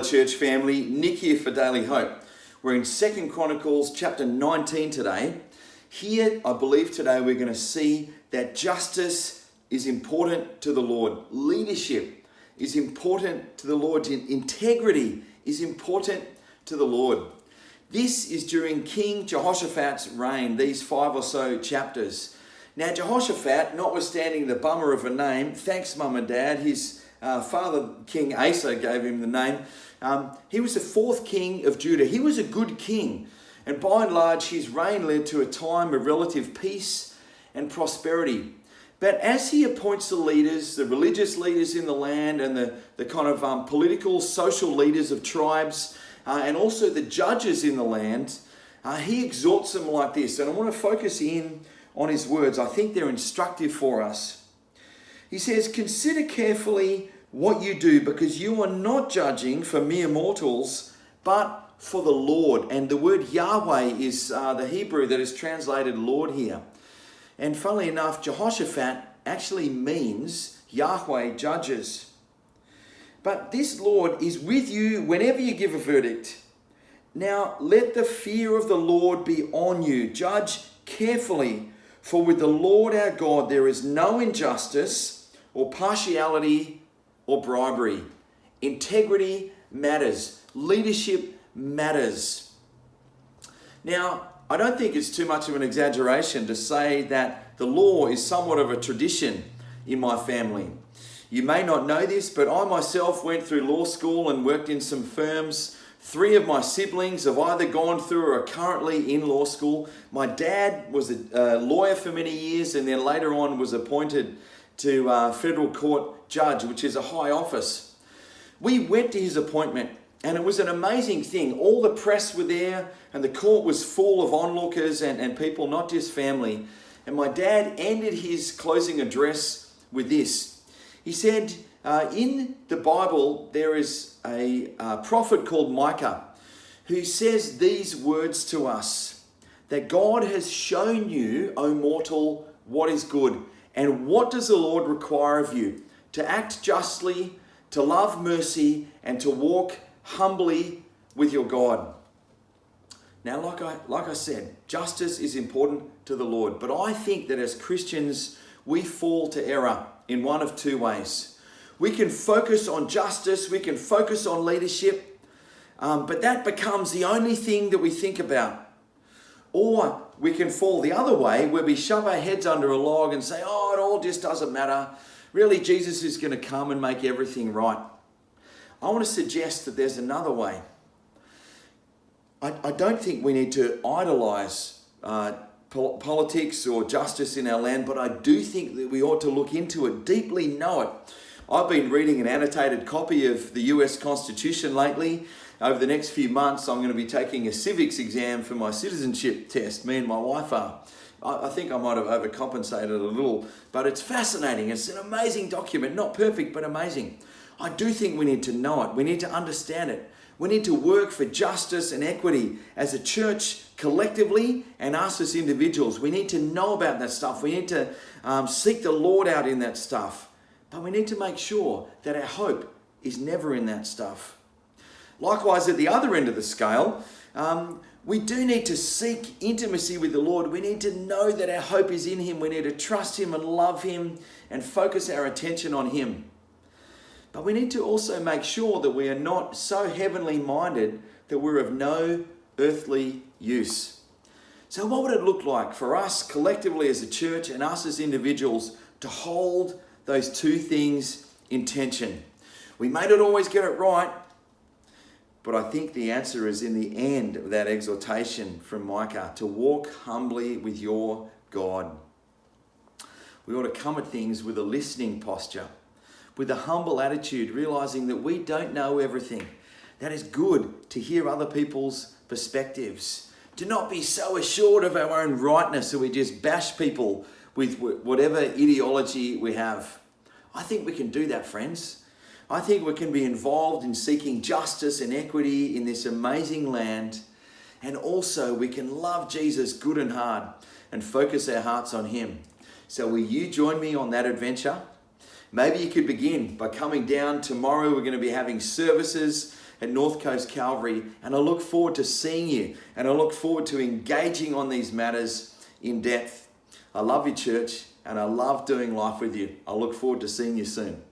church family. Nick here for Daily Hope. We're in 2 Chronicles chapter 19 today. Here, I believe today we're going to see that justice is important to the Lord. Leadership is important to the Lord. Integrity is important to the Lord. This is during King Jehoshaphat's reign, these 5 or so chapters. Now, Jehoshaphat, notwithstanding the bummer of a name, thanks Mum and Dad, his father, King Asa, gave him the name. He was the 4th king of Judah. He was a good king. And by and large, his reign led to a time of relative peace and prosperity. But as he appoints the leaders, the religious leaders in the land and the kind of political, social leaders of tribes, and also the judges in the land, he exhorts them like this. And I want to focus in on his words. I think they're instructive for us. He says, "Consider carefully what you do, because you are not judging for mere mortals, but for the Lord." And the word Yahweh is the Hebrew that is translated Lord here. And funnily enough, Jehoshaphat actually means Yahweh judges. But this Lord is with you whenever you give a verdict. Now let the fear of the Lord be on you. Judge carefully, for with the Lord our God there is no injustice or partiality or bribery. Integrity matters. Leadership matters. Now, I don't think it's too much of an exaggeration to say that the law is somewhat of a tradition in my family. You may not know this, but I myself went through law school and worked in some firms. 3 of my siblings have either gone through or are currently in law school. My dad was a lawyer for many years and then later on was appointed to federal court judge, which is a high office. We went to his appointment and it was an amazing thing. All the press were there and the court was full of onlookers and people, not just family. And my dad ended his closing address with this. He said, in the Bible, there is a prophet called Micah who says these words to us, that God has shown you, O mortal, what is good. And what does the Lord require of you? To act justly, to love mercy, and to walk humbly with your God. Now, like I said, justice is important to the Lord. But I think that as Christians, we fall to error in one of 2 ways. We can focus on justice, we can focus on leadership, but that becomes the only thing that we think about. Or we can fall the other way where we shove our heads under a log and say, oh, it all just doesn't matter. Really, Jesus is going to come and make everything right. I want to suggest that there's another way. I don't think we need to idolize politics or justice in our land, but I do think that we ought to look into it, deeply know it. I've been reading an annotated copy of the US Constitution lately. Over the next few months, I'm going to be taking a civics exam for my citizenship test. Me and my wife are. I think I might have overcompensated a little, but it's fascinating. It's an amazing document. Not perfect, but amazing. I do think we need to know it. We need to understand it. We need to work for justice and equity as a church collectively and us as individuals. We need to know about that stuff. We need to seek the Lord out in that stuff. But we need to make sure that our hope is never in that stuff. Likewise, at the other end of the scale, we do need to seek intimacy with the Lord. We need to know that our hope is in Him. We need to trust Him and love Him and focus our attention on Him. But we need to also make sure that we are not so heavenly minded that we're of no earthly use. So what would it look like for us collectively as a church and us as individuals to hold those 2 things in tension? We may not always get it right, but I think the answer is in the end of that exhortation from Micah, to walk humbly with your God. We ought to come at things with a listening posture, with a humble attitude, realizing that we don't know everything. That is good to hear other people's perspectives. To not be so assured of our own rightness that we just bash people with whatever ideology we have. I think we can do that, friends. I think we can be involved in seeking justice and equity in this amazing land. And also we can love Jesus good and hard and focus our hearts on Him. So will you join me on that adventure? Maybe you could begin by coming down tomorrow. We're going to be having services at North Coast Calvary, and I look forward to seeing you, and I look forward to engaging on these matters in depth. I love you, church, and I love doing life with you. I look forward to seeing you soon.